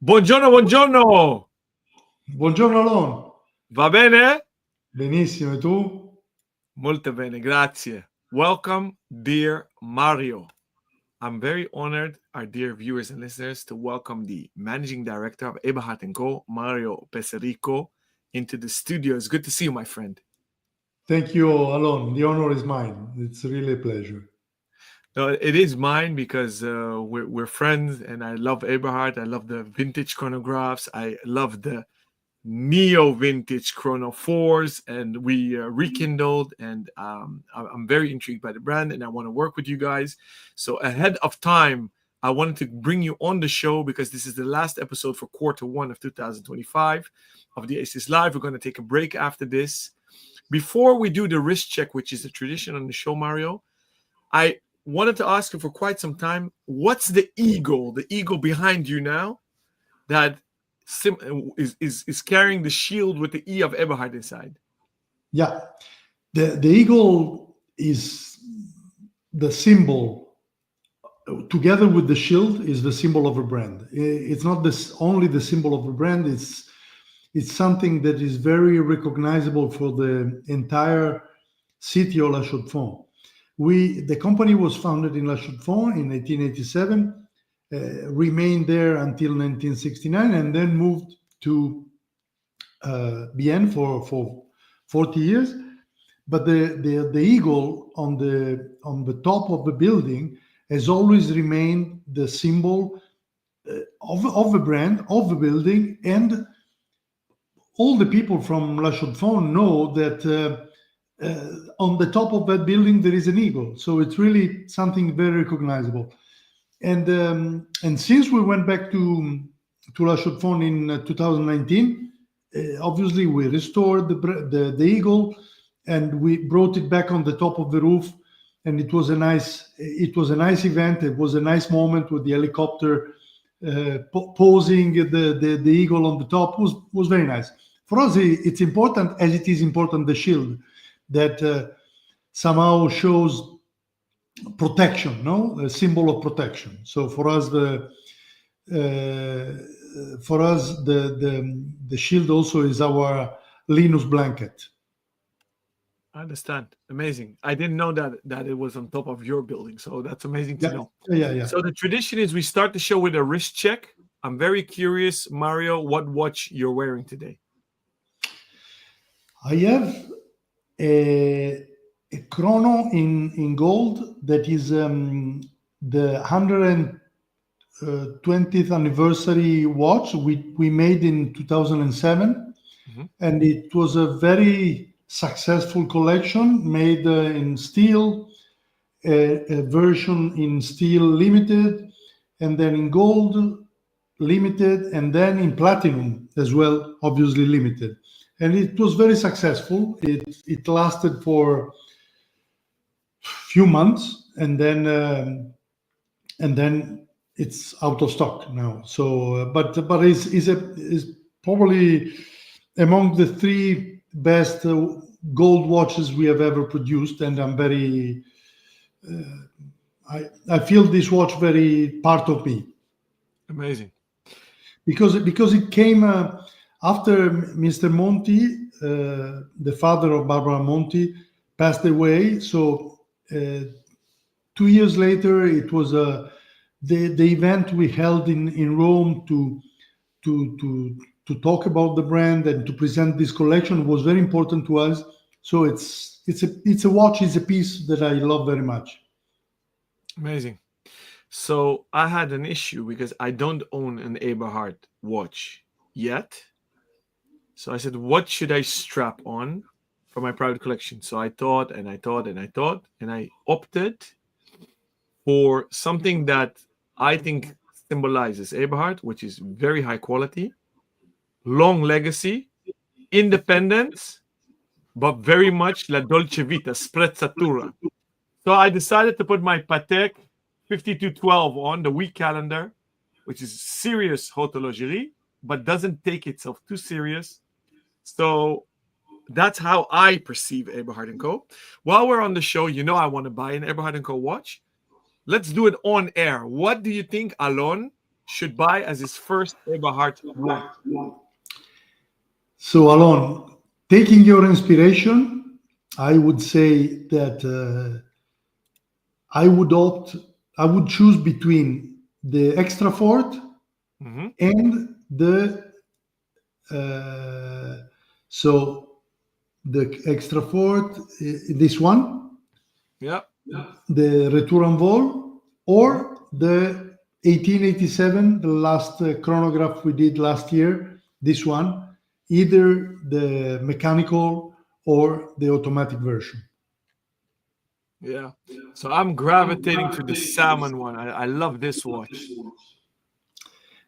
Buongiorno, buongiorno. Buongiorno Alon. Va bene? Benissimo, e tu? Molto bene, grazie. Welcome, dear Mario. I'm very honored, our dear viewers and listeners, to welcome the Managing Director of Eberhard Co, Mario Peserico, into the studio. It's good to see you, my friend. Thank you, Alon. The honor is mine. It's really a pleasure. It is mine because we're friends, and I love Eberhard. I love the vintage chronographs. I love the neo-vintage chrono 4s, and we rekindled, and I'm very intrigued by the brand, and I want to work with you guys. So ahead of time, I wanted to bring you on the show because this is the last episode for Q1 of 2025 of the ACES Live. We're going to take a break after this. Before we do the wrist check, which is a tradition on the show, Mario, I wanted to ask you for quite some time, what's the eagle behind you now that is carrying the shield with the E of Eberhard inside? Yeah, the eagle is the symbol, together with the shield, is the symbol of a brand. It's not only the symbol of a brand, it's something that is very recognizable for the entire city of La Chaux-de-Fonds. The company was founded in La Chaux-de-Fonds in 1887, remained there until 1969, and then moved to Bienne for 40 years. But the eagle on the top of the building has always remained the symbol of the brand, of the building, and all the people from La Chaux-de-Fonds know that on the top of that building there is an eagle. So it's really something very recognizable. And since we went back to La Chaux-de-Fonds in 2019, obviously we restored the eagle, and we brought it back on the top of the roof, and it was a nice event. It was a nice moment with the helicopter posing the eagle on the top. Was very nice. For us, it's important, as it is important, the shield that somehow shows protection, no, a symbol of protection. So for us, the shield also is our Linus blanket. I understand. Amazing. I didn't know that it was on top of your building, so that's amazing to know. Yeah. So the tradition is we start the show with a wrist check. I'm very curious, Mario, what watch you're wearing today. I have a chrono in gold that is the 120th anniversary watch we made in 2007. Mm-hmm. And it was a very successful collection made in steel, a version in steel limited, and then in gold limited, and then in platinum as well, obviously limited. And it was very successful. It lasted for few months, and then it's out of stock now. So, but is probably among the 3 best gold watches we have ever produced, and I'm very. I feel this watch very part of me. Amazing, because it came after Mr. Monti, the father of Barbara Monti, passed away. So 2 years later, it was the event we held in Rome to talk about the brand and to present this collection was very important to us. So it's a watch, it's a piece that I love very much. Amazing. So I had an issue because I don't own an Eberhard watch yet. So I said, what should I strap on for my private collection? So I thought, and I opted for something that I think symbolizes Eberhard, which is very high quality, long legacy, independence, but very much la dolce vita, sprezzatura. So I decided to put my Patek 5212 on the week calendar, which is serious horlogerie, but doesn't take itself too serious. So that's how I perceive Eberhard Co. While we're on the show, I want to buy an Eberhard Co watch. Let's do it on air. What do you think, Alon, should buy as his first Eberhard watch? So, Alon, taking your inspiration, I would say that I would I would choose between the Extra Fort Hmm. and the uh, so the Extra Fort, this one, Yeah. the Retour en Vol, Hmm. or the 1887, the last chronograph we did last year, this one, either the mechanical or the automatic version. Yeah. So I'm gravitating to the salmon one. I love this watch.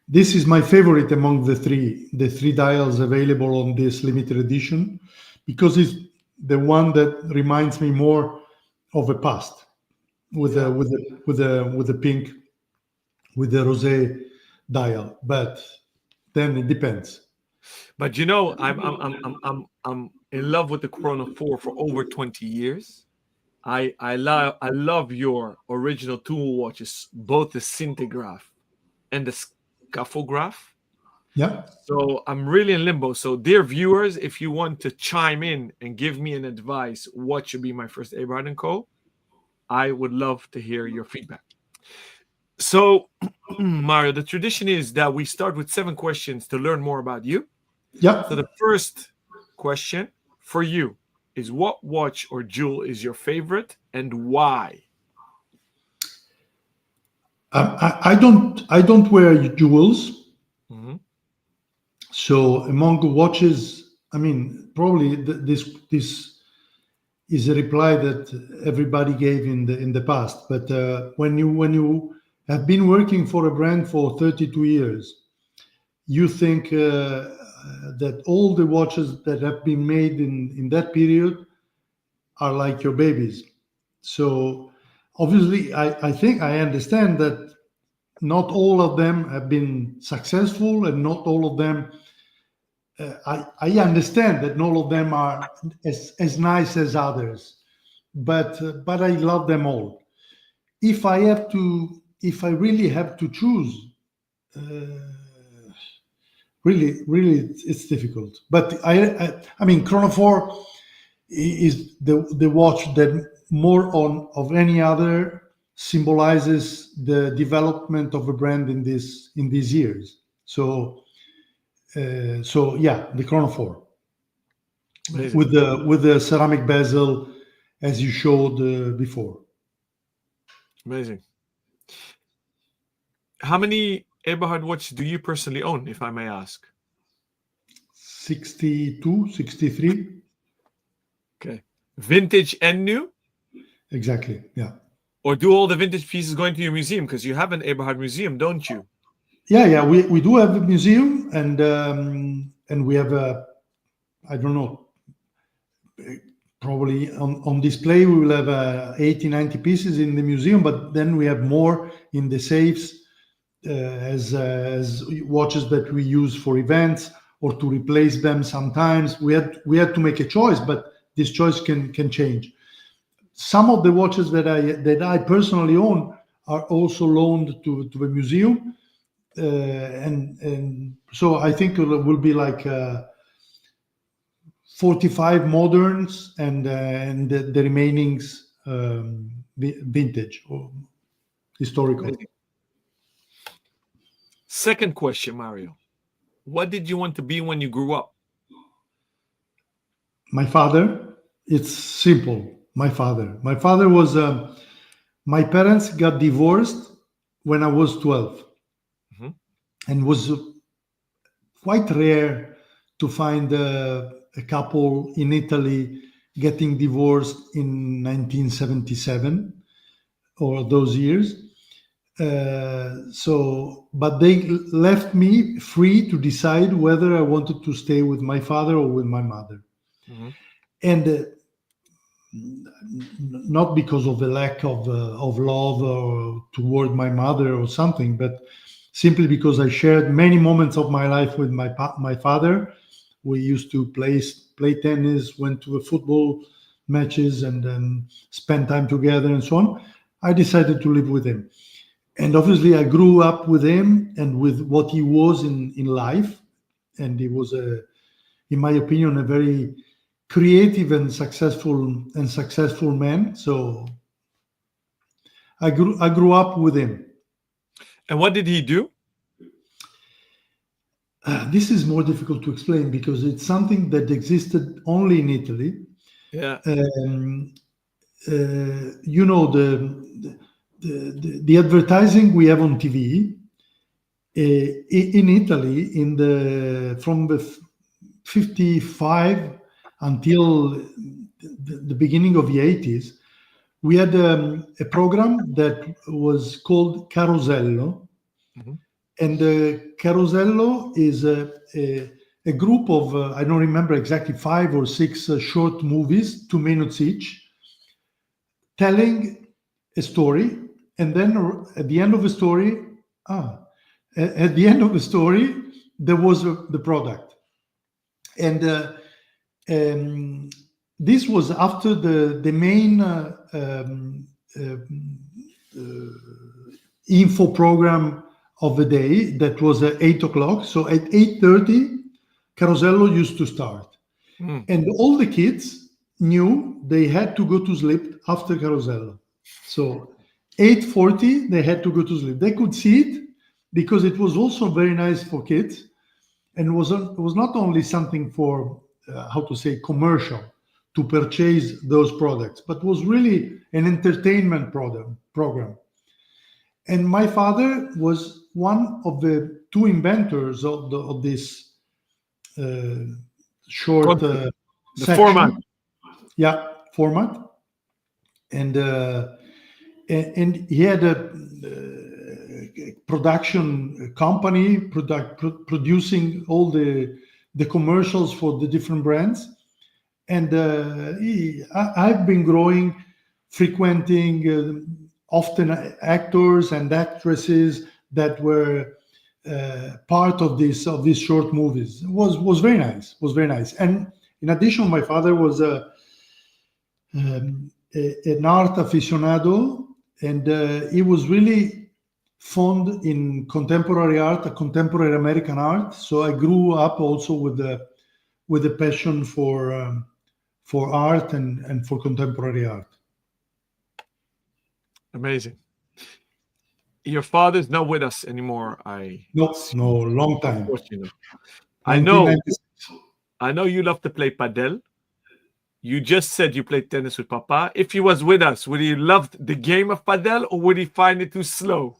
This is my favorite among the three dials available on this limited edition, because it's the one that reminds me more of a past with Yeah. the pink, with the rosé dial. But then it depends. But you know, I'm in love with the Chrono 4 for over 20 years. I love your original tool watches, both the scintigraph and the scufflegraph. Yeah. So I'm really in limbo. So, dear viewers, if you want to chime in and give me an advice, what should be my first Eberhard Co? I would love to hear your feedback. So, Mario, the tradition is that we start with 7 questions to learn more about you. Yeah. So, the first question for you is, what watch or jewel is your favorite and why? I don't wear jewels. Hmm. So among the watches, I mean, probably this is a reply that everybody gave in the past. But when you have been working for a brand for 32 years, you think that all the watches that have been made in that period are like your babies. So obviously, I think I understand that not all of them have been successful, and not all of them. I understand that not all of them are as nice as others, but I love them all. If I really have to choose, really, it's difficult. But I mean, Chrono 4 is the watch that more on of any other symbolizes the development of a brand in these years. So yeah, the Chrono 4 Amazing. with the ceramic bezel as you showed before. Amazing. How many Eberhard watches do you personally own, if I may ask? 62, 63, Okay. Vintage and new? exactly. Yeah. Or do all the vintage pieces go into your museum? Because you have an Eberhard museum, don't you? Yeah. We do have a museum, and we have a, I don't know, probably on display we will have 80, 90 pieces in the museum, but then we have more in the safes as watches that we use for events or to replace them. Sometimes we had to make a choice, but this choice can change. Some of the watches that I personally own are also loaned to the museum, and so I think it will be like 45 moderns and the remainings vintage or historical. Amazing. Second question, Mario. What did you want to be when you grew up? My father, it's simple. My father was my parents got divorced when I was 12, Mhm. and was quite rare to find a couple in Italy getting divorced in 1977 or those years. But they left me free to decide whether I wanted to stay with my father or with my mother. Mhm. And not because of a lack of love or toward my mother or something, but simply because I shared many moments of my life with my father. We used to play tennis, went to a football matches, and then spend time together and so on. I decided to live with him, And obviously I grew up with him and with what he was in life. And he was, in my opinion, a very creative and successful man. So I grew up with him. And what did he do? This is more difficult to explain because it's something that existed only in Italy. Yeah. You know, the advertising we have on TV in Italy from the 55 until the beginning of the 80s, we had a program that was called Carosello. Mhm. And Carosello is a group of, I don't remember exactly, 5 or 6 short movies, 2 minutes each, telling a story. And then at the end of the story, there was the product. And this was after the main info program of the day, that was at 8 o'clock. So at 8:30, Carosello used to start. And all the kids knew they had to go to sleep after Carosello. So 8:40, they had to go to sleep. They could see it because it was also very nice for kids. And it was not only something for, commercial, to purchase those products, but was really an entertainment program. And my father was one of the 2 inventors of this short The section. format. Yeah, format. And he had a production company producing all the commercials for the different brands. And I've been growing, frequenting often actors and actresses that were part of these short movies. It was very nice. And in addition, my father was an art aficionado, and he was really fond in contemporary art, contemporary American art. So I grew up also with a passion for art and for contemporary art. Amazing. Your father's not with us anymore. No, long time. Unfortunately. I know 1996. you love to play padel. You just said you played tennis with Papa. If he was with us, would he love the game of padel, or would he find it too slow?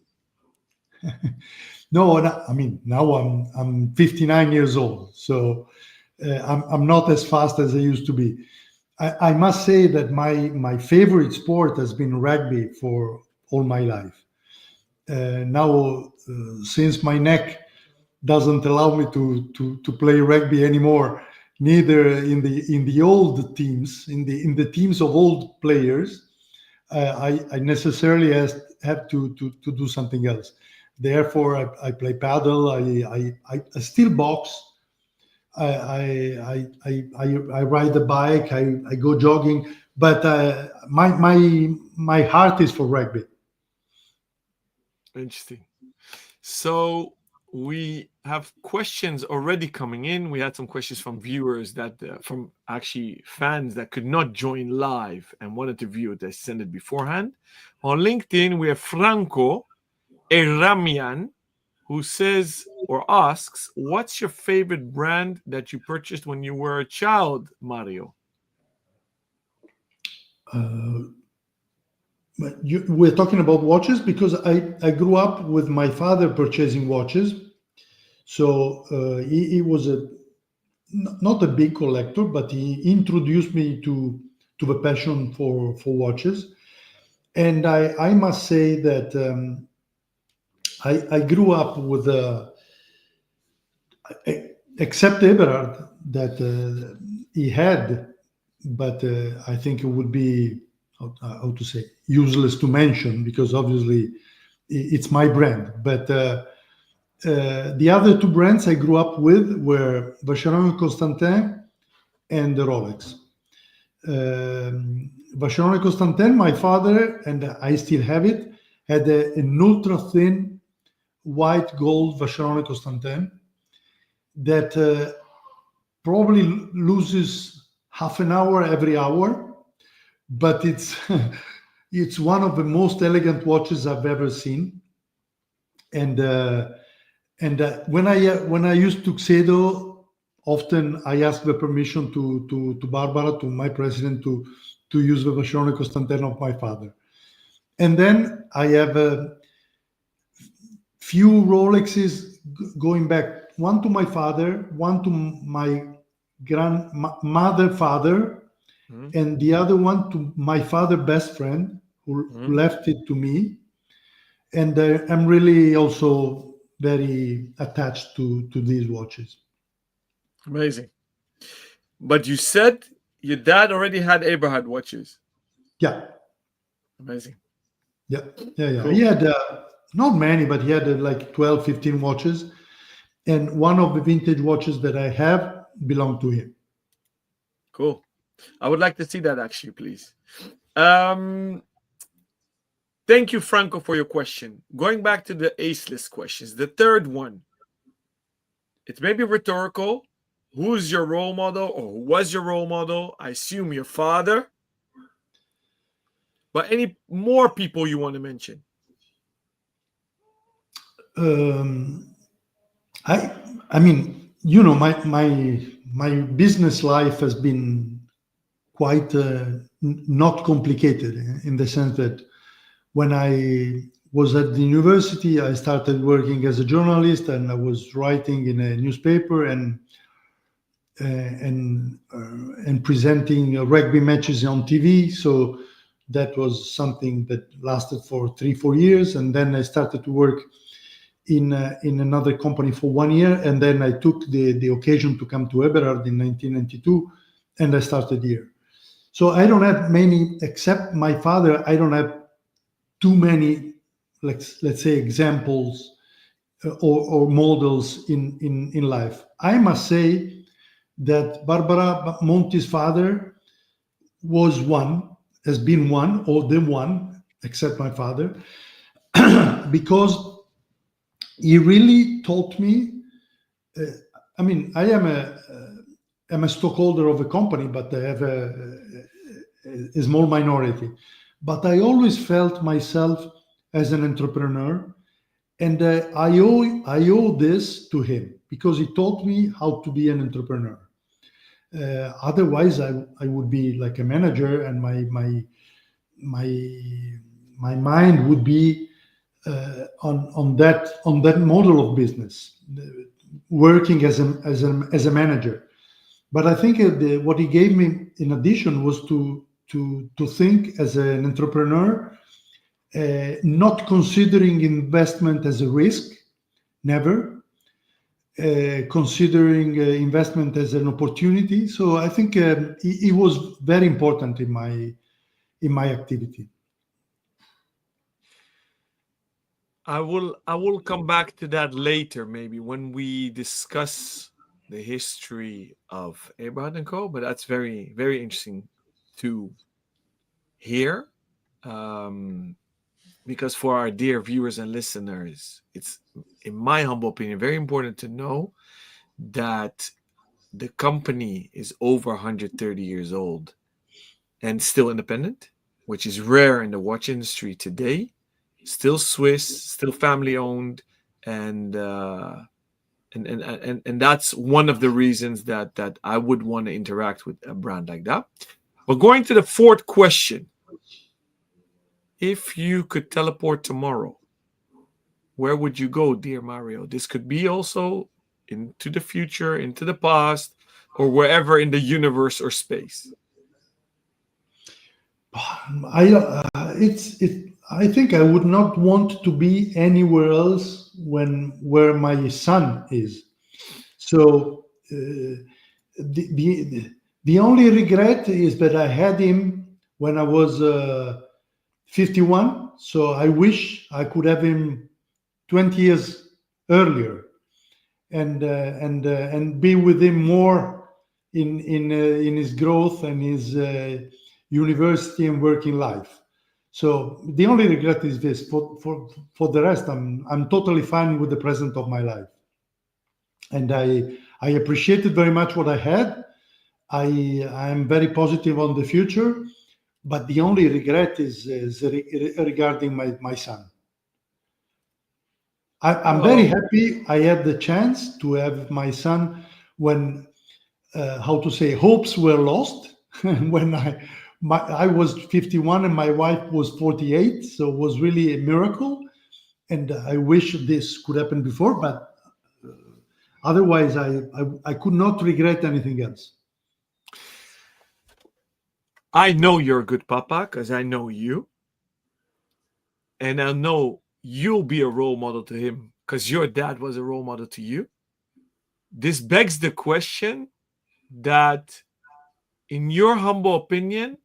No, I mean, now I'm 59 years old, so I'm not as fast as I used to be. I must say that my favorite sport has been rugby for all my life. Now, since my neck doesn't allow me to play rugby anymore, neither in the old teams, in the teams of old players, I necessarily have to do something else. Therefore, I play paddle. I still box. I ride the bike. I go jogging. But my heart is for rugby. Interesting. So we have questions already coming in. We had some questions from viewers from actually fans that could not join live and wanted to view it. They sent it beforehand. On LinkedIn, we have Franco Eramian, who says or asks, what's your favorite brand that you purchased when you were a child, Mario? We're talking about watches because I grew up with my father purchasing watches. So he was not a big collector, but he introduced me to the passion for watches. And I must say that I grew up with except Eberhard that he had, but I think it would be how to say useless to mention because obviously it's my brand. But the other 2 brands I grew up with were Vacheron & Constantin and the Rolex. Vacheron & Constantin, my father, and I still have it, had an ultra thin white gold Vacheron Constantin that probably loses half an hour every hour, but it's it's one of the most elegant watches I've ever seen. And when I use Tuxedo, often I ask the permission to Barbara, to my president, to use the Vacheron Constantin of my father. And then I have a few Rolexes going back, one to my father, one to my grandmother, father, and the other one to my father's best friend who left it to me. And I'm really also very attached to these watches. Amazing. But you said your dad already had Eberhard watches. Yeah. Amazing. Yeah. Cool. Cool. He had not many, but he had like 12, 15 watches. And one of the vintage watches that I have belonged to him. Cool. I would like to see that actually, please. Thank you, Franco, for your question. Going back to the ace list questions, the third one. It's maybe rhetorical. Who's your role model, or who was your role model? I assume your father. But any more people you want to mention? I mean, you know, my business life has been quite not complicated, in the sense that when I was at the university, I started working as a journalist, and I was writing in a newspaper and presenting rugby matches on TV. So that was something that lasted for 3-4 years, and then I started to work in another company for 1 year, and then I took the occasion to come to Eberhard in 1992, and I started here. So I don't have many, except my father. I don't have too many, let's say, examples or models in life. I must say that Barbara Monti's father was one, has been one, or the one, except my father, because he really taught me. I mean, I'm a stockholder of a company, but I have a small minority. But I always felt myself as an entrepreneur, and I owe this to him, because he taught me how to be an entrepreneur. Otherwise, I would be like a manager, and my mind would be on that model of business, working as a manager. But I think what he gave me in addition was to think as an entrepreneur, not considering investment as a risk, never, considering investment as an opportunity. So I think it was very important in my activity. I will come back to that later, maybe when we discuss the history of Eberhard Co. But that's very, very interesting to hear, because for our dear viewers and listeners, it's, in my humble opinion, very important to know that the company is over 130 years old and still independent, which is rare in the watch industry today. Still Swiss, still family owned, and that's one of the reasons that I would want to interact with a brand like that. But going to the fourth question, if you could teleport tomorrow, where would you go, dear Mario? This could be also into the future, into the past, or wherever in the universe or space. I think I would not want to be anywhere else where my son is. So the only regret is that I had him when I was 51. So I wish I could have him 20 years earlier, and be with him more in his growth and his university and working life. So the only regret is this. For the rest, I'm totally fine with the present of my life, and I appreciated very much what I had. I am very positive on the future, but the only regret is regarding my son. I'm very Oh, happy I had the chance to have my son when, how to say, hopes were lost. When I was 51 and my wife was 48, so it was really a miracle. And I wish this could happen before, but otherwise, I could not regret anything else. I know you're a good papa because I know you, and I know you'll be a role model to him because your dad was a role model to you. This begs the question that, in your humble opinion,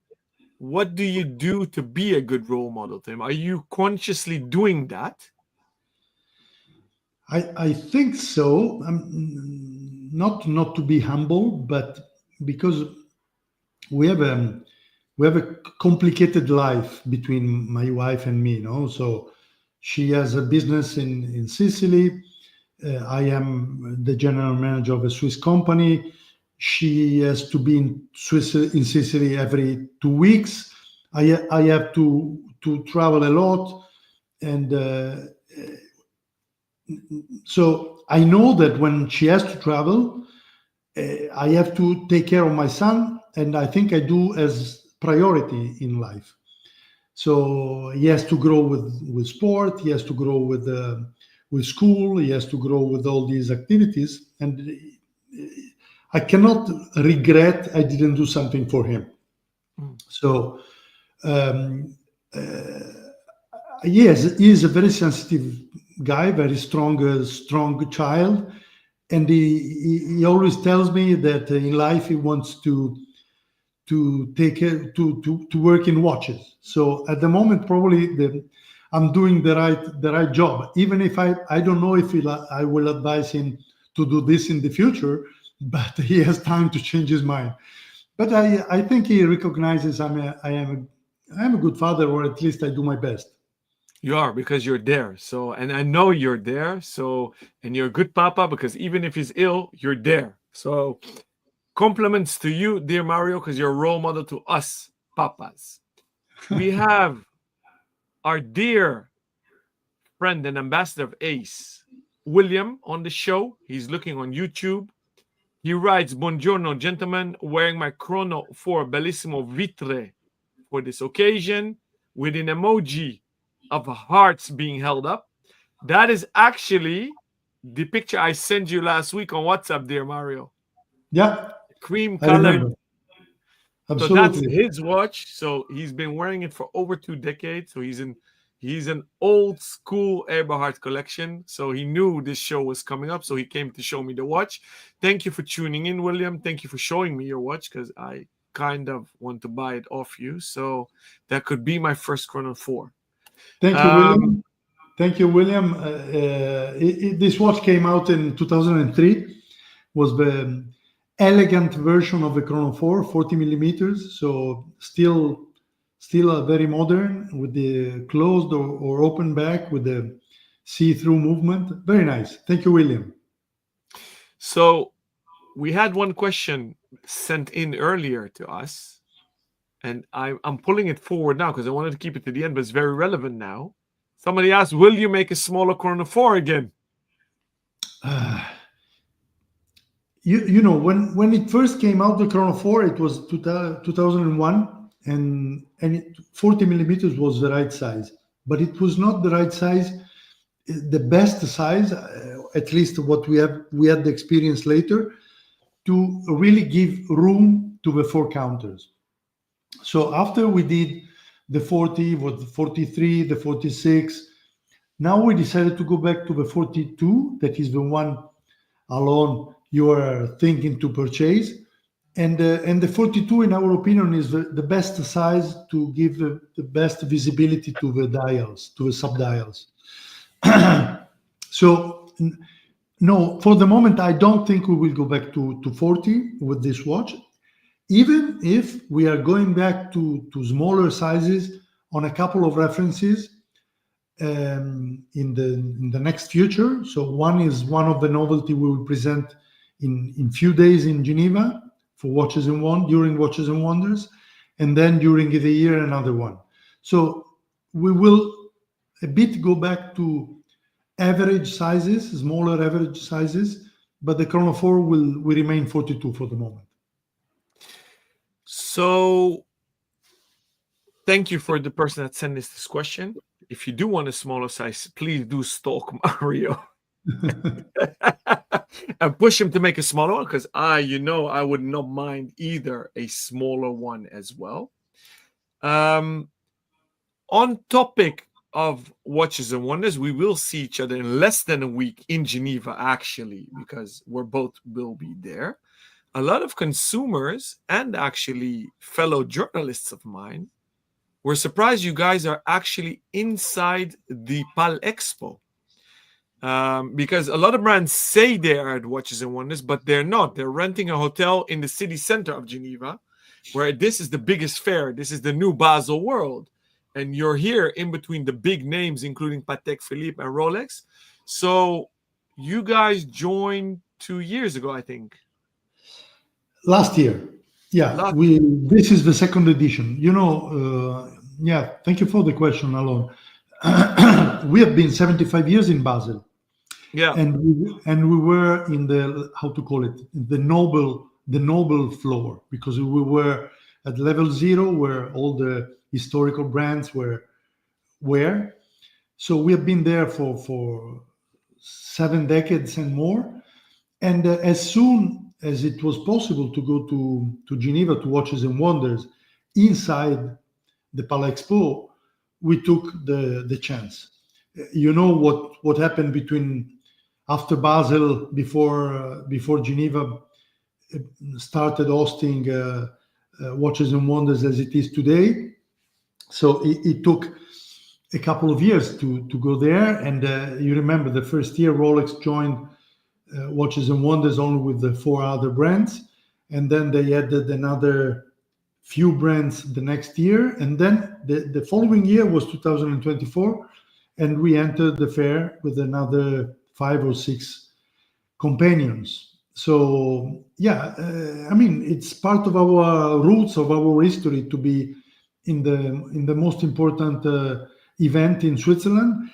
what do you do to be a good role model to him? Are you consciously doing that? I think so. Not to be humble, but because we have a we have a complicated life between my wife and me. So she has a business in Sicily. I am the general manager of a Swiss company. She has to be in Sicily every 2 weeks. I have to travel a lot, and so I know that when she has to travel, I have to take care of my son, and I think I do as priority in life. So he has to grow with sport. He has to grow with school. He has to grow with all these activities, and I cannot regret I didn't do something for him. Mm. So um, uh, yes, he is a very sensitive guy, very strong child, and he always tells me that in life he wants to take care to work in watches. So at the moment, probably I'm doing the right job, even if I don't know if I will advise him to do this in the future, but he has time to change his mind. But I think he recognizes I am a good father, or at least I do my best. You are, because you're there. So, and I know you're there. So, and you're a good papa because even if he's ill, you're there. So, compliments to you, dear Mario, because you're a role model to us papas. We have our dear friend and ambassador of Ace, William, on the show. He's looking on YouTube. He writes, Buongiorno, gentlemen, wearing my Chrono 4 Bellissimo Vitre for this occasion with an emoji of hearts being held up. That is actually the picture I sent you last week on WhatsApp, dear Mario. Yeah, Cream I colored. remember. So that's Absolutely. his watch. So he's been wearing it for over 2 decades. So he's an old school Eberhard collection. So he knew this show was coming up. So he came to show me the watch. Thank you for tuning in, William. Thank you for showing me your watch because I kind of want to buy it off you. So that could be my first Chrono 4. Thank you, Um, William. Thank you, William. This watch came out in 2003. Was the elegant version of the Chrono 4, 40 millimeters. So still very modern with the closed or open back with the see-through movement. Very nice. Thank you, William. so we had one question sent in earlier to us, and I'm pulling it forward now because I wanted to keep it to the end, but it's very relevant now. Somebody asked, "Will you make a smaller Chrono 4 again?" Uh, you know when it first came out, the Chrono 4, it was 2001, and 40 millimeters was the right size, but it was not the right size, the best size, at least what we had the experience later, to really give room to the four counters. So after we did the 40, what the 43, the 46, now we decided to go back to the 42. That is the one alone you are thinking to purchase. And the 42, in our opinion, is the best size to give the best visibility to the dials, to the subdials. So no, for the moment, I don't think we will go back to 40 with this watch. Even if we are going back to smaller sizes on a couple of references in the next future. So one is one of the novelty we will present in few days in Geneva for during Watches and Wonders, and then during the year another one. So we will a bit go back to average sizes, smaller average sizes, but the Chrono 4 will remain 42 for the moment. So thank you for the person that sent us this question. If you do want a smaller size, please do stalk Mario and push him to make a smaller one, because I would not mind either a smaller one as well. On topic of Watches and Wonders, we will see each other in less than a week in Geneva, actually, because we're both will be there. A lot of consumers and actually fellow journalists of mine were surprised you guys are actually inside the PAL Expo. Because a lot of brands say they are at Watches and Wonders, but they're not. They're renting a hotel in the city center of Geneva, where this is the biggest fair. This is the new Basel world. And you're here in between the big names, including Patek Philippe and Rolex. So you guys joined 2 years ago, I think. Last year. Yeah, this is the second edition. Thank you for the question, Alon. We have been 75 years in Basel. Yeah. And we were in the, how to call it, the noble floor, because we were at level 0 where all the historical brands were. So we have been there for 7 decades and more. And as soon as it was possible to go to Geneva to Watches and Wonders inside the PAL Expo, we took the chance. You know what happened after Basel, before Geneva started hosting Watches and Wonders as it is today. So it took a couple of years to go there. And you remember the first year Rolex joined Watches and Wonders only with the 4 other brands. And then they added another few brands the next year. And then the following year was 2024. And we entered the fair with another 5 or 6 companions. So, it's part of our roots, of our history, to be in the most important event in Switzerland.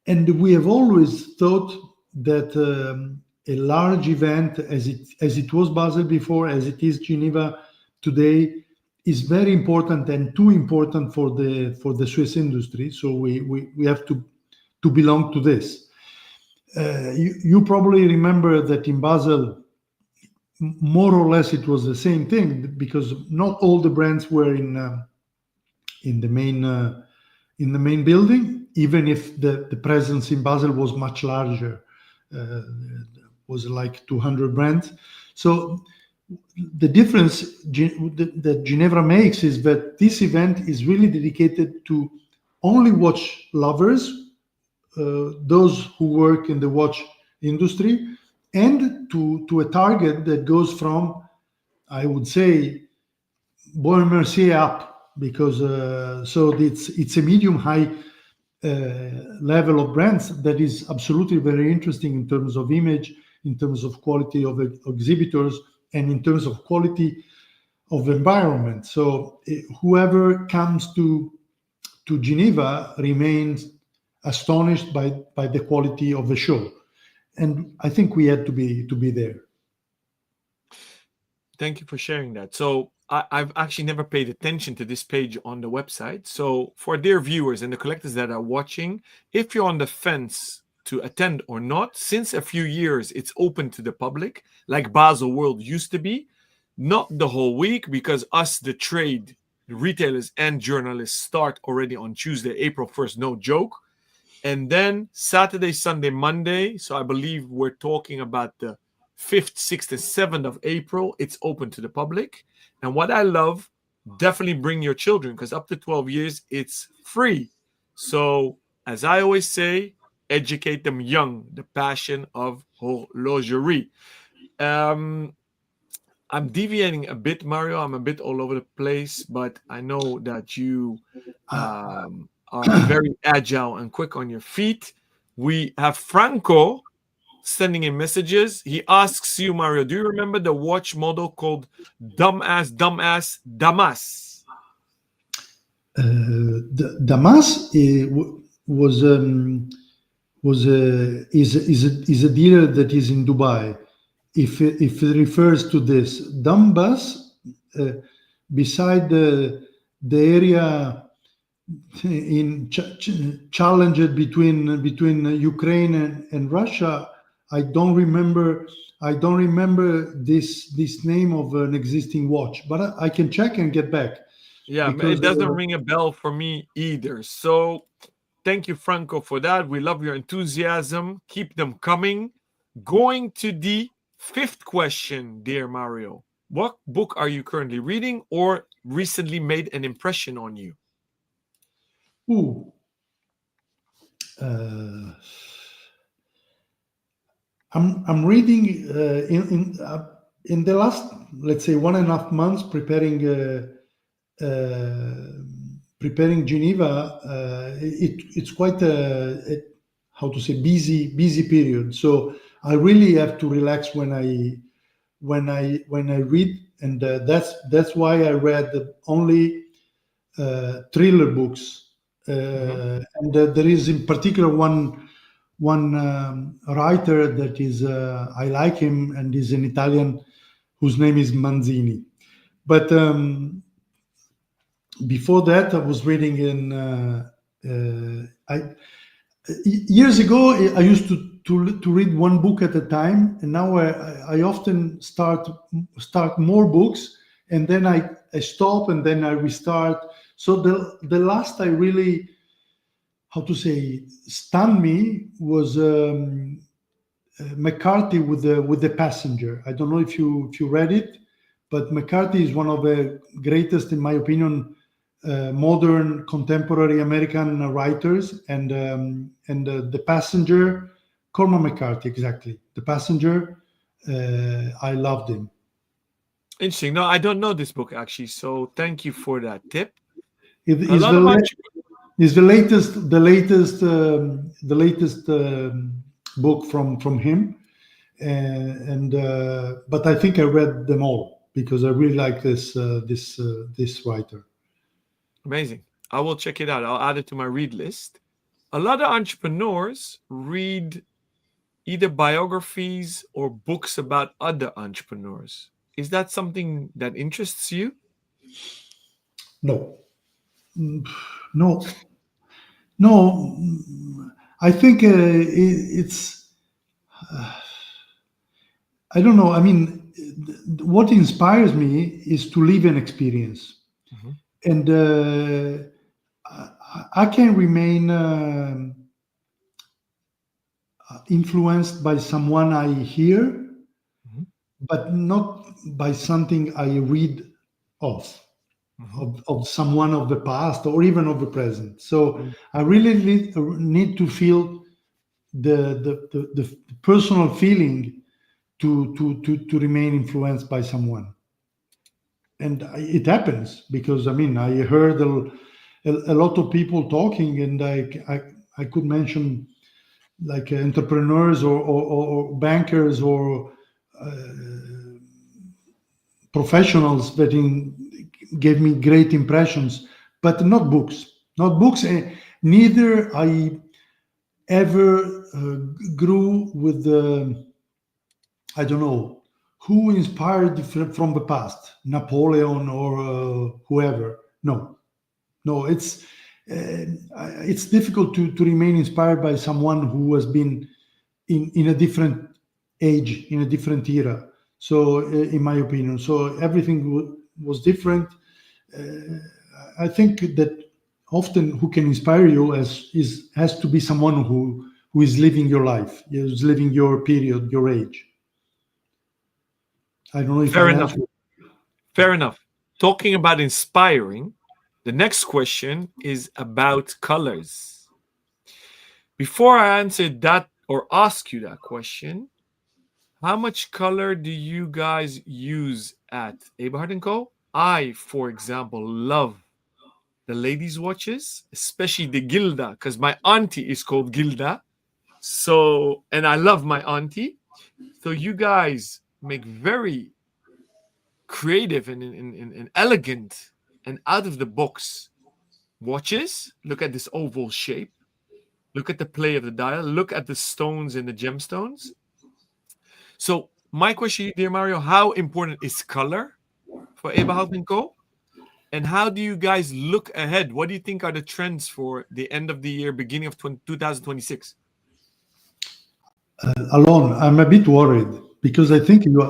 And we have always thought that a large event, as it was Basel before, as it is Geneva today, is very important, and too important for the Swiss industry. So we have to belong to this. You probably remember that in Basel, more or less it was the same thing, because not all the brands were in the main building, even if the presence in Basel was much larger. Was like 200 brands. So the difference that Ginevra makes is that this event is really dedicated to only watch lovers, those who work in the watch industry, and to a target that goes from, I would say, Bon Mercier up, because so it's a medium-high level of brands that is absolutely very interesting in terms of image, in terms of quality of exhibitors, and in terms of quality of environment. So whoever comes to Geneva remains astonished by the quality of the show. And I think we had to be there. Thank you for sharing that. So I've actually never paid attention to this page on the website. So for dear viewers and the collectors that are watching, if you're on the fence to attend or not, since a few years it's open to the public, like Basel World used to be, not the whole week, because us, the trade, the retailers and journalists, start already on Tuesday, April 1st, no joke. And then Saturday, Sunday, Monday, so I believe we're talking about the 5th, 6th, and 7th of April, it's open to the public. And what I love, definitely bring your children, because up to 12 years, it's free. So, as I always say, educate them young, the passion of horlogerie. I'm deviating a bit, Mario. I'm a bit all over the place, but I know that you are very agile and quick on your feet. We have Franco sending in messages. He asks you, Mario, do you remember the watch model called Dumbass Damas? Damas is a dealer that is in Dubai. If it refers to this Donbass, beside the area in challenged between Ukraine and Russia, I don't remember this name of an existing watch, but I can check and get back. Yeah, Because it doesn't ring a bell for me either. So thank you, Franco, for that. We love your enthusiasm. Keep them coming. Going to the fifth question, dear Mario. What book are you currently reading or recently made an impression on you? ooh, I'm reading in the last, let's say, 1.5 months, preparing Geneva. It's quite how to say, busy period. So I really have to relax when I read, and that's why I read only thriller books. And there is in particular one writer that is I like him, and is an Italian whose name is Manzini. But before that, I was reading years ago. I used to read one book at a time, and now I often start more books, and then I stop, and then I restart. So the last I really, how to say, stunned me was McCarthy with the Passenger. I don't know if you read it, but McCarthy is one of the greatest, in my opinion, modern contemporary American writers, and the Passenger, Cormac McCarthy, exactly. The Passenger, I loved him. Interesting. No, I don't know this book actually, so thank you for that tip. It A is lot of is the latest book from him, but I think I read them all because I really like this writer. Amazing. I will check it out. I'll add it to my read list. A lot of entrepreneurs read either biographies or books about other entrepreneurs. Is that something that interests you? No, no, no. I think it's. I don't know. I mean, what inspires me is to live an experience, Mhm. and I can remain influenced by someone I hear, Mhm. but not by something I read of. Mhm. Of someone of the past or even of the present. So Mhm. I really need to feel the personal feeling to remain influenced by someone. And it happens because, I mean, I heard a lot of people talking, and I could mention like entrepreneurs or bankers or professionals that gave me great impressions, but not books. Not books. Neither I ever grew with the, I don't know, who inspired from the past, Napoleon or whoever. No, no, it's difficult to remain inspired by someone who has been in a different age, in a different era. So, in my opinion, so everything was different. I think that often who can inspire you has to be someone who is living your life, is living your period, your age. I don't know if I Fair enough. answered. Fair enough. Talking about inspiring, the next question is about colors. Before I answer that or ask you that question, How much color do you guys use at Eberhard Co? I, for example, love the ladies' watches, especially the Gilda, because my auntie is called Gilda. So, and I love my auntie. So you guys make very creative and elegant and out of the box watches. Look at this oval shape. Look at the play of the dial. Look at the stones and the gemstones. So my question, dear Mario, how important is color for Eberhard and Co? And how do you guys look ahead? What do you think are the trends for the end of the year, beginning of 2026? Alon, I'm a bit worried because I think you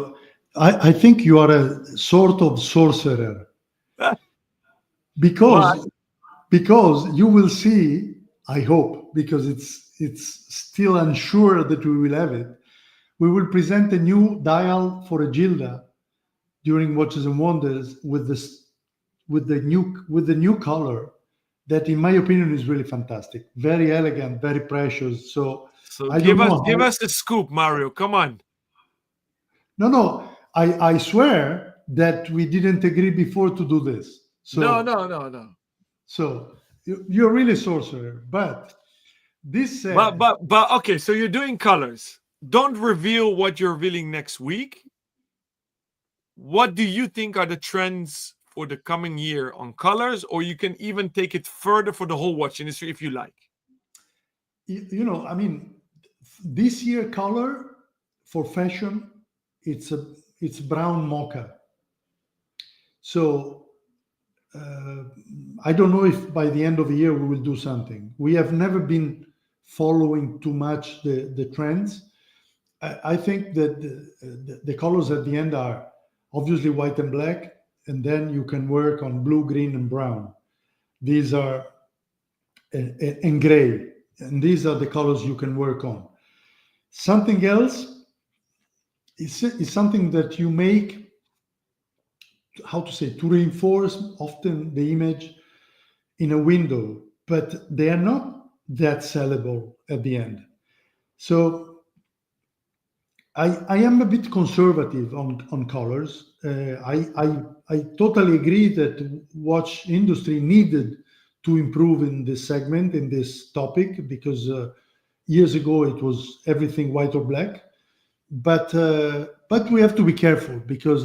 are a sort of sorcerer Why? because you will see. I hope because it's still unsure that we will have it. We will present a new dial for a Gilda during Watches and Wonders with the new color that, in my opinion, is really fantastic, very elegant, very precious. So So I don't know give how. us the scoop, Mario. Come on. No. I swear that we didn't agree before to do this. No, So no, no, no. you're really sorcerer. But this But said, but okay, so you're doing colors. Don't reveal what you're revealing next week. What do you think are the trends for the coming year on colors? Or you can even take it further for the whole watch industry if you like. I mean, this year color for fashion, it's brown mocha. So I don't know if by the end of the year we will do something. We have never been following too much the trends. I think that the colors at the end are obviously white and black, and then you can work on blue, green, and brown. These are and gray, and these are the colors you can work on. Something else is something that you make, how to say, to reinforce often the image in a window, but they are not that sellable at the end. So I am a bit conservative on colors. I totally agree that watch industry needed to improve in this segment, in this topic, because years ago it was everything white or black. But we have to be careful because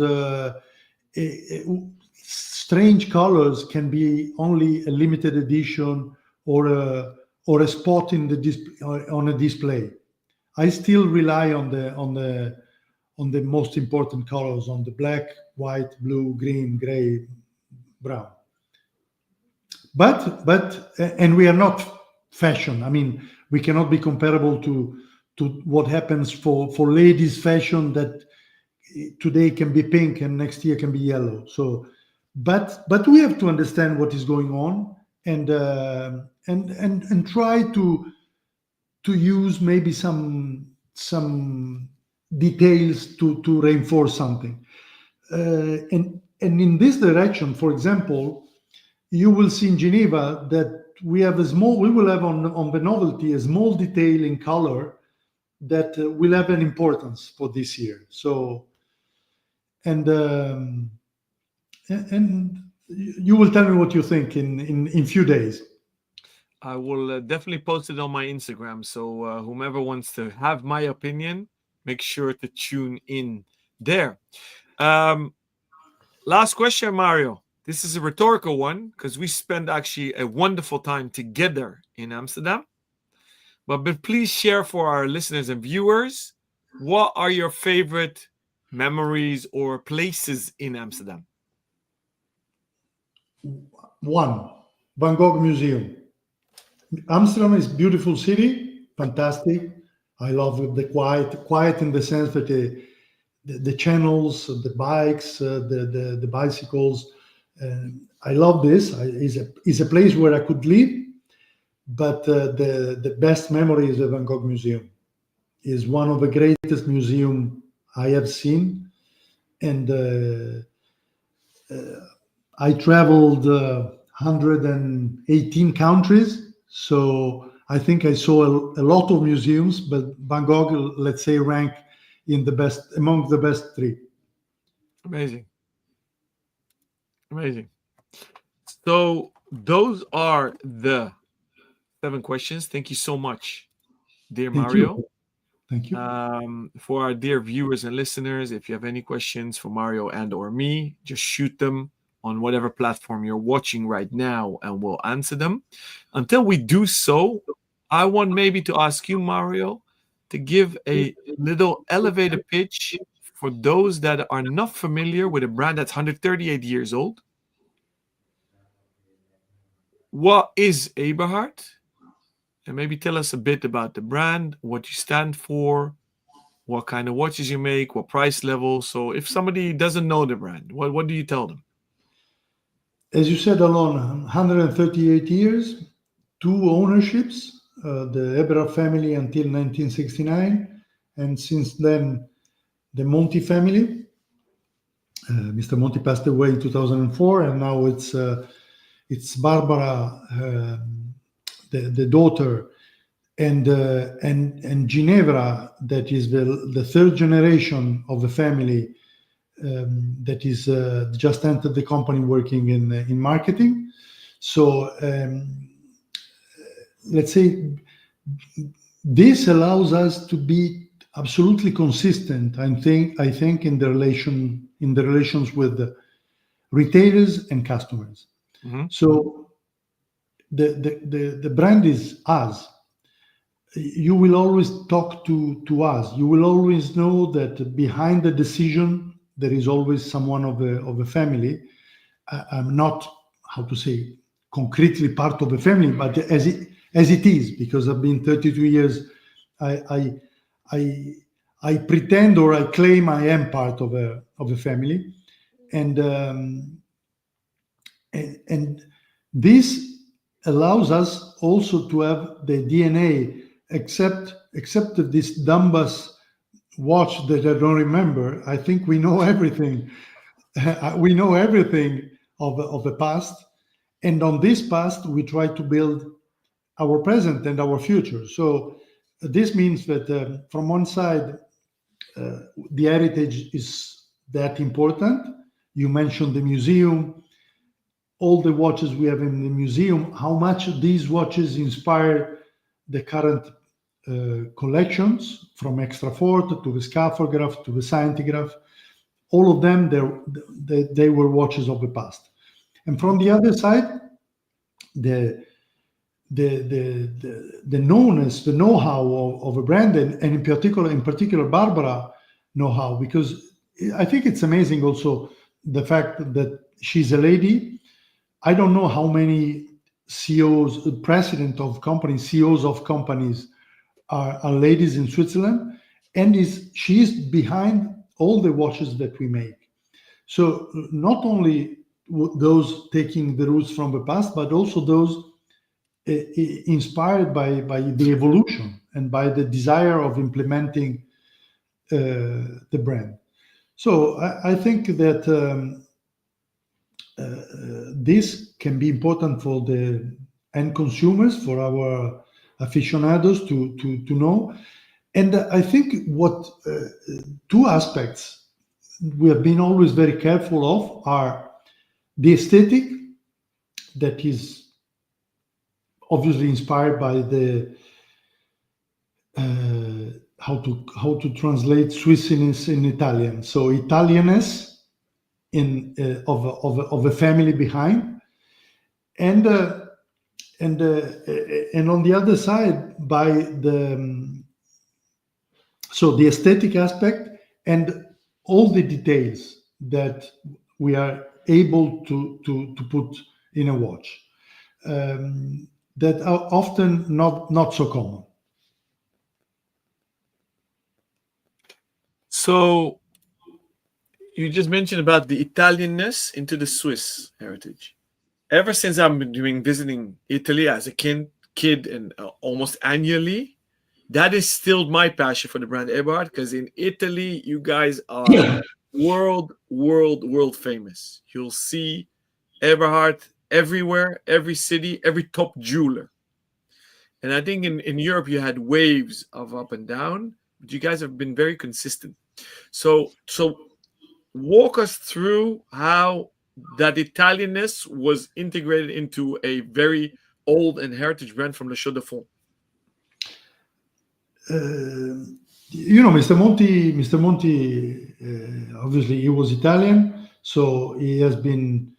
strange colors can be only a limited edition or a spot in the on a display. I still rely on the most important colors, on the black, white, blue, green, gray, brown. And we are not fashion. I mean, we cannot be comparable to what happens for ladies fashion that today can be pink and next year can be yellow. So, but we have to understand what is going on and try to use maybe some details to reinforce something. And in this direction, for example, you will see in Geneva that we will have on the novelty a small detail in color that will have an importance for this year. So, and you will tell me what you think in few days. I will definitely post it on my Instagram. So whomever wants to have my opinion, make sure to tune in there. Last question, Mario. This is a rhetorical one because we spent actually a wonderful time together in Amsterdam. But please share for our listeners and viewers, what are your favorite memories or places in Amsterdam? One, Van Gogh Museum. Amsterdam is a beautiful city, fantastic. I love the quiet in the sense that the channels, the bikes, the bicycles. I love this. It's a place where I could live, but the best memory is the Van Gogh Museum. Is one of the greatest museum I have seen, and I traveled 118 countries, so I think I saw a lot of museums. But Van Gogh, let's say, rank in the best, among the best three. Amazing. Amazing. So those are the 7 questions. Thank you so much, dear Thank you. Mario. Thank you. For our dear viewers and listeners, if you have any questions for Mario and or me, just shoot them on whatever platform you're watching right now and we'll answer them. Until we do so, I want maybe to ask you, Mario, to give a little elevator pitch for those that are not familiar with a brand that's 138 years old. What is Eberhard? And maybe tell us a bit about the brand, what you stand for, what kind of watches you make, what price level. So if somebody doesn't know the brand, what do you tell them? As you said, Alon, 138 years, 2 ownerships, the Eberhard family until 1969, and since then, the Monti family. Mr. Monti passed away in 2004, and now it's Barbara, the daughter, and Ginevra, that is the third generation of the family, that is just entered the company working in marketing. So let's say this allows us to be absolutely consistent. I think in the relations with the retailers and customers. Mm-hmm. So the brand is us. You will always talk to us. You will always know that behind the decision there is always someone of a family. I'm not, how to say, concretely part of the family, but as it is, because I've been 32 years, I pretend or I claim I am part of a family, and this allows us also to have the DNA, except this Dumbus watch that I don't remember. I think we know everything. We know everything of the past, and on this past we try to build our present and our future. So this means that from one side, the heritage is that important. You mentioned the museum, all the watches we have in the museum, how much these watches inspire the current collections, from Extra Forte to the Scapograph to the Scientigraph. All of them, they were watches of the past. And from the other side, the knowness, the know-how of a brand, and in particular Barbara know-how, because I think it's amazing also the fact that she's a lady. I don't know how many CEOs, president of companies, CEOs of companies are ladies in Switzerland, and she's behind all the watches that we make. So not only those taking the roots from the past, but also those inspired by the evolution and by the desire of implementing the brand. So I think that this can be important for the end consumers, for our aficionados to know. And I think what 2 aspects we have been always very careful of are the aesthetic, that is obviously inspired by the how to translate Swissiness in Italian. So Italianness of a family behind, and on the other side by the aesthetic aspect and all the details that we are able to put in a watch, that are often not so common. So you just mentioned about the Italianness into the Swiss heritage. Ever since I've been visiting Italy as a kid and almost annually, that is still my passion for the brand Eberhard, because in Italy, you guys are world famous. You'll see Eberhard everywhere, every city, every top jeweler. And I think in Europe, you had waves of up and down. you guys have been very consistent. So walk us through how that Italianness was integrated into a very old and heritage brand from Le Chaux de Fonds. Mr. Monti, obviously he was Italian, so he has been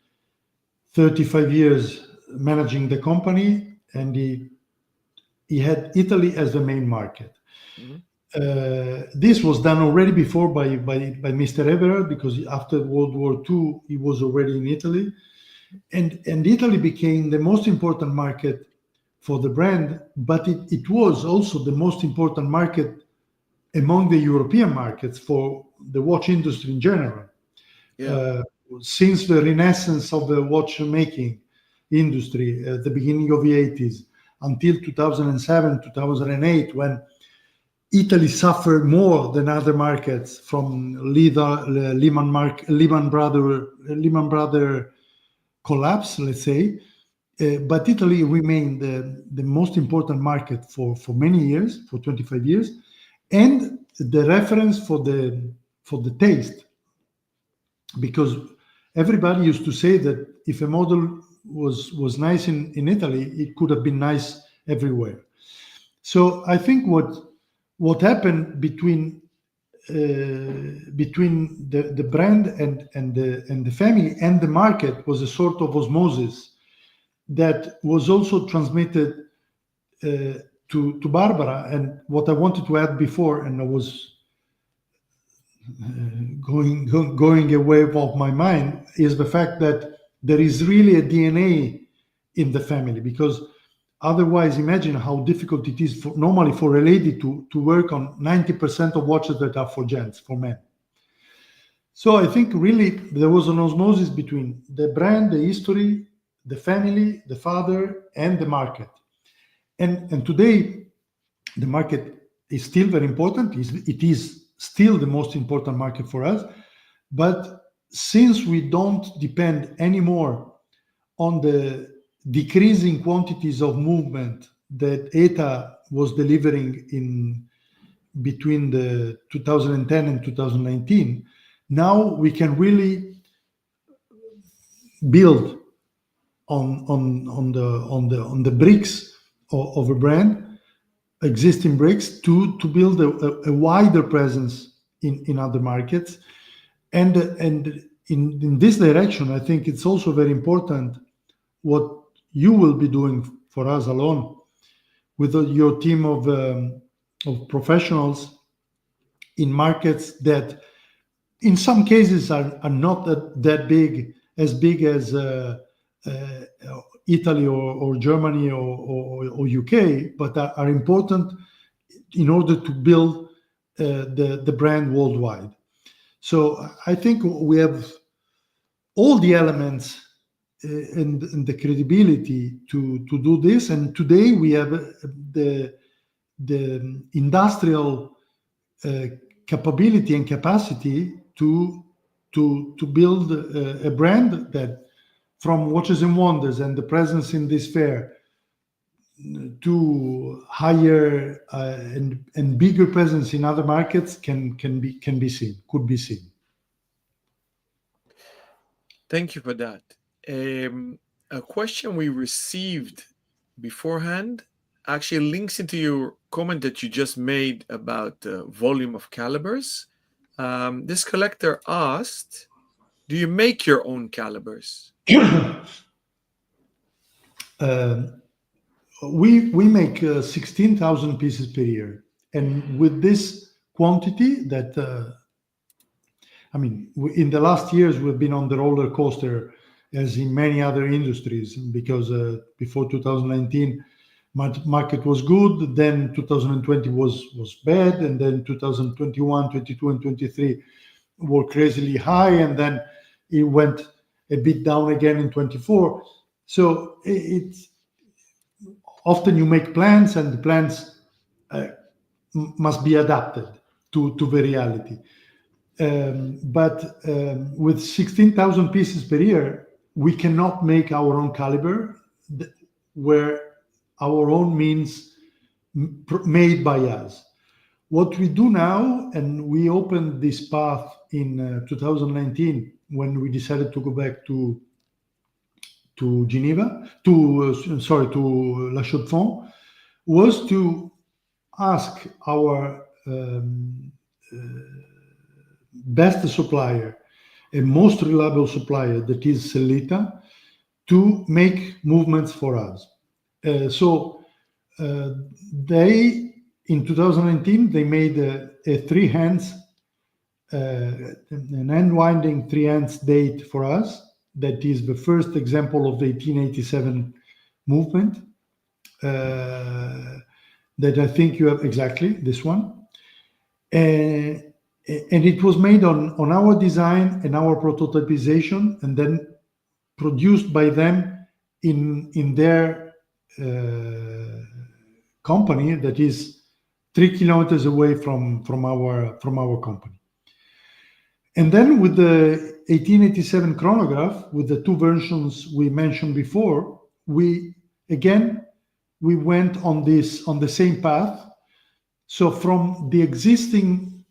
35 years managing the company, and he had Italy as the main market. This was done already before by Mr. Eberhard, because after World War II he was already in Italy, and Italy became the most important market for the brand, but it was also the most important market among the European markets for the watch industry in general. Since the renaissance of the watchmaking industry at the beginning of the 80s until 2007, 2008, when Italy suffered more than other markets from Lehman Brothers collapse, let's say. But Italy remained the most important market for many years, for 25 years, and the reference for the taste, because everybody used to say that if a model was nice in Italy, it could have been nice everywhere. So I think what happened between the brand and the family and the market was a sort of osmosis that was also transmitted to Barbara. And what I wanted to add before, and I was going away of my mind, is the fact that there is really a DNA in the family, because otherwise imagine how difficult it is normally for a lady to work on 90% of watches that are for gents, for men. So I think really there was an osmosis between the brand, the history, the family, the father, and the market. And today the market is still very important. It is still the most important market for us. But since we don't depend anymore on the decreasing quantities of movement that ETA was delivering in between the 2010 and 2019, now we can really build on the bricks of a brand, existing bricks, to build a wider presence in other markets. And in this direction, I think it's also very important what you will be doing for us, Alon, with your team of professionals in markets that in some cases are not that big as Italy or Germany or UK, but are important in order to build the brand worldwide. So I think we have all the elements and the credibility to do this. And today we have the industrial capability and capacity to build a brand that, from Watches and Wonders and the presence in this fair, to higher and bigger presence in other markets could be seen. Thank you for that. A question we received beforehand actually links into your comment that you just made about the volume of calibers. This collector asked, do you make your own calibers? We make 16,000 pieces per year. And with this quantity that, in the last years, we've been on the roller coaster, as in many other industries, because before 2019, market was good, then 2020 was bad, and then 2021, 22, and 23 were crazily high, and then it went a bit down again in 24. So it's often you make plans, and the plans must be adapted to the reality. But with 16,000 pieces per year, we cannot make our own caliber, where our own means made by us. what we do now, and we opened this path in 2019 when we decided to go back to Geneva, to La Chaux-de-Fonds, was to ask our best supplier and most reliable supplier, that is Sellita, to make movements for us. They, in 2019, they made a three hands, an end winding three hands date for us. That is the first example of the 1887 movement. That I think you have exactly this one. And it was made on our design and our prototypization, and then produced by them in their company that is 3 kilometers away from our company. And then with the 1887 chronograph, with the two versions we mentioned before, we went on the same path. So from the existing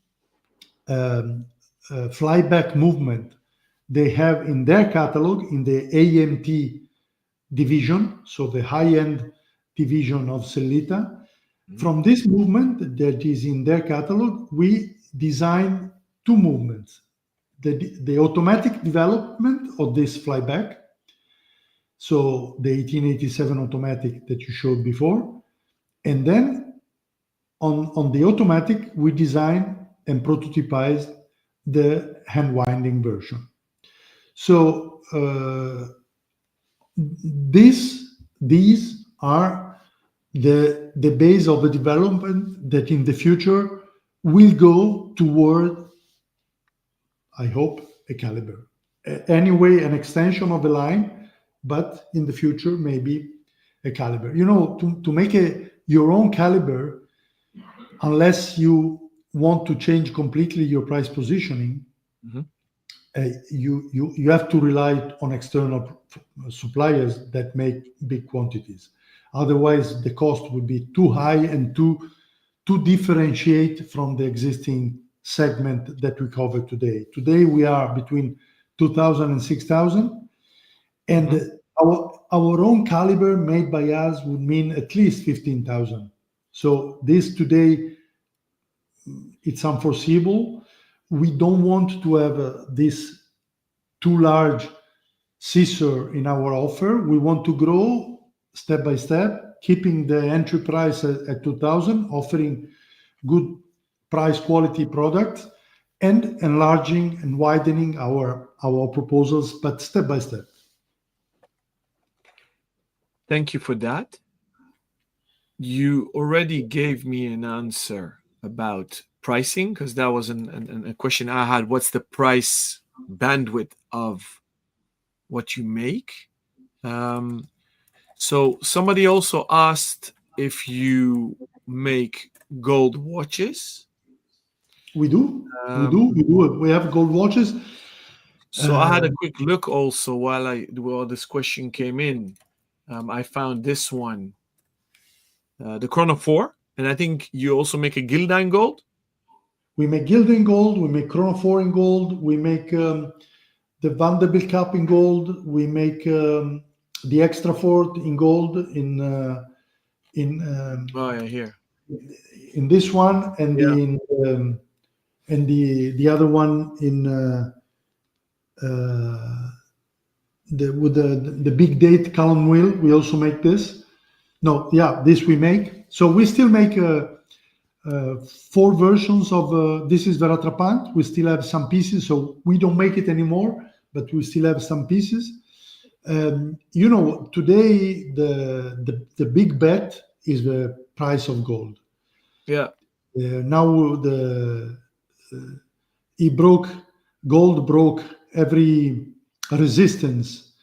flyback movement they have in their catalog, in the AMT division, so the high-end division of Sellita. From this movement that is in their catalog, we design two movements. The automatic development of this flyback, so the 1887 automatic that you showed before, and then on the automatic, we design and prototypized the hand winding version. So these are the base of the development that in the future will go toward, I hope, a caliber. Anyway, an extension of the line, but in the future, maybe a caliber. You know, to make your own caliber, unless you want to change completely your price positioning, you have to rely on external suppliers that make big quantities. Otherwise, the cost would be too high and too differentiate from the existing segment that we cover today. Today, we are between 2,000 and 6,000, and our own caliber made by us would mean at least 15,000. So this today, it's unforeseeable. We don't want to have this too large scissor in our offer. We want to grow step by step, keeping the entry price at 2,000, offering good price quality products, and enlarging and widening our proposals, but step by step. Thank you for that. You already gave me an answer about pricing, because that was a question I had. What's the price bandwidth of what you make? So somebody also asked if you make gold watches. We do. We have gold watches. So I had a quick look also while this question came in. I found this one, the Chrono 4, and I think you also make a Gildan gold. We make Gildan gold. We make Chrono 4 in gold. We make the Vanderbilt Cup in gold. We make the Extra Fort in gold. Here. In this one, and the other one with the big date column wheel. We also make this. This we make. So we still make 4 versions of this is Veratrapant. We still have some pieces, so we don't make it anymore, but we still have some pieces. Today the big bet is the price of gold. Yeah. Now gold broke every resistance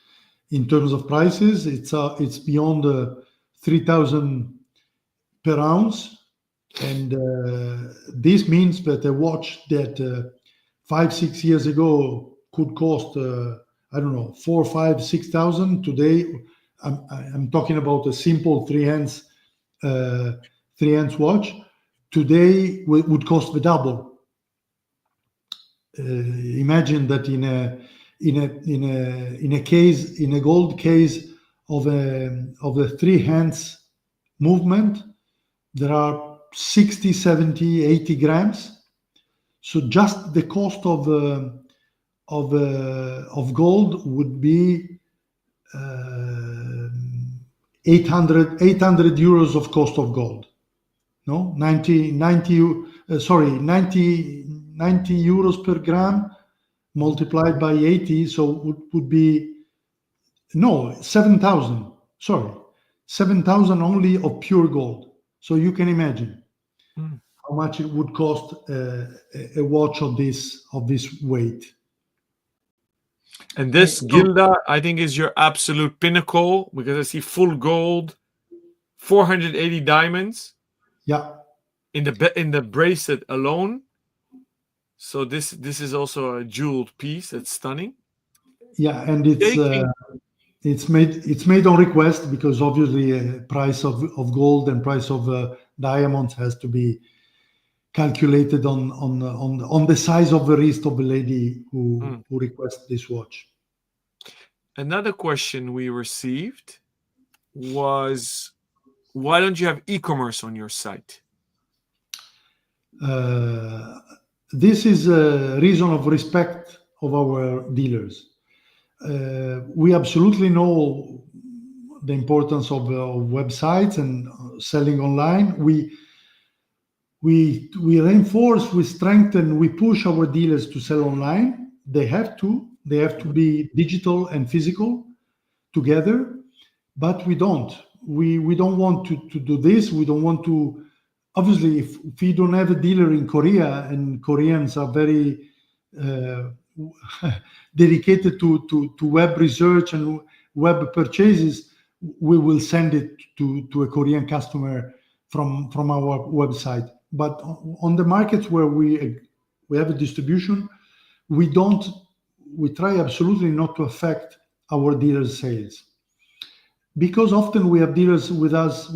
in terms of prices. It's beyond 3,000 per ounce, and this means that a watch that 5-6 years ago could cost 4, 5, 6,000. Today, I'm talking about a simple three hands watch. today would cost the double. Imagine that in a gold case of a three hands movement, there are 60, 70, 80 grams. So just the cost of gold would be 800 euros of cost of gold. No, 90 euros per gram multiplied by 80, so would be 7,000. Sorry, 7,000 only of pure gold. So you can imagine how much it would cost a watch of this weight. And this Gilda, I think, is your absolute pinnacle, because I see full gold, 480 diamonds. Yeah. In the bracelet alone. So this is also a jeweled piece. It's stunning. Yeah, and it's made on request, because obviously price of gold and price of diamonds has to be calculated on the size of the wrist of the lady who requests this watch. Another question we received was, why don't you have e-commerce on your site? This is a reason of respect of our dealers. We absolutely know the importance of websites and selling online. We reinforce, we strengthen, we push our dealers to sell online. They have to be digital and physical together, but we don't want to do this. We don't want to, obviously, if we don't have a dealer in Korea, and Koreans are very dedicated to web research and web purchases, we will send it to a Korean customer from our website. But on the markets where we have a distribution, we try absolutely not to affect our dealers' sales, because often we have dealers with us,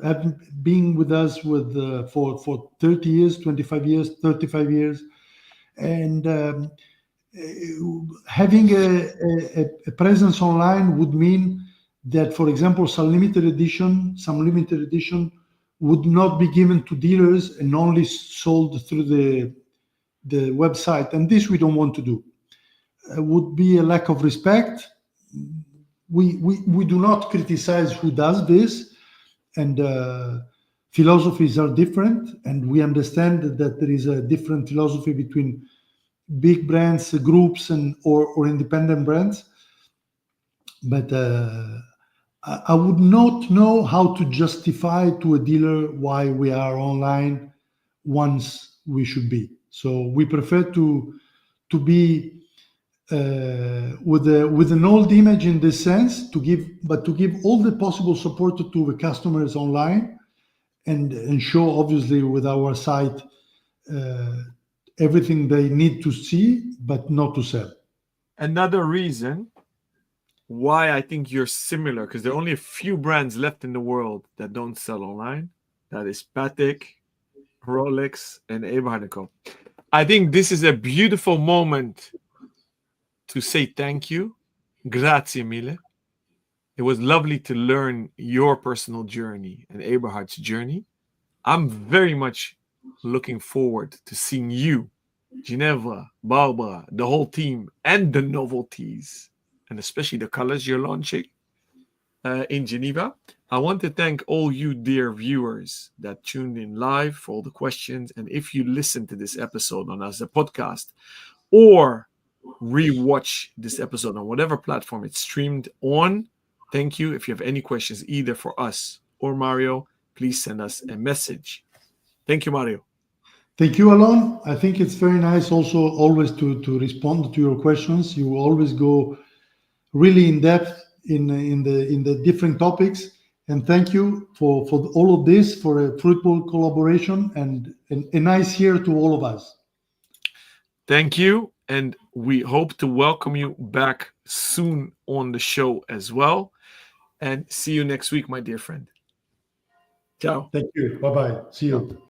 have been with us for 30 years, 25 years, 35 years, and having a presence online would mean that, for example, some limited edition would not be given to dealers and only sold through the website, and this we don't want to do. It would be a lack of respect. We do not criticize who does this, and philosophies are different, and we understand that there is a different philosophy between big brands, groups, or independent brands. But I would not know how to justify to a dealer why we are online once we should be. So we prefer to be with an old image in this sense, to give all the possible support to the customers online, and show obviously with our site everything they need to see, but not to sell. Another reason why I think you're similar, because there are only a few brands left in the world that don't sell online. That is Patek, Rolex, and Eberhard Co. I think this is a beautiful moment to say thank you. Grazie mille. It was lovely to learn your personal journey and Eberhard's journey. I'm very much looking forward to seeing you, Ginevra, Barbara, the whole team, and the novelties, and especially the colors you're launching in Geneva. I want to thank all you dear viewers that tuned in live for all the questions. And if you listen to this episode on as a podcast, or rewatch this episode on whatever platform it's streamed on, thank you. If you have any questions either for us or Mario, please send us a message. Thank you, Mario. Thank you, Alon. I think it's very nice also always to respond to your questions. You always go really in depth in the different topics. And thank you for all of this, for a fruitful collaboration, and a nice year to all of us. Thank you. And we hope to welcome you back soon on the show as well. And see you next week, my dear friend. Ciao. Thank you. Bye-bye. See you.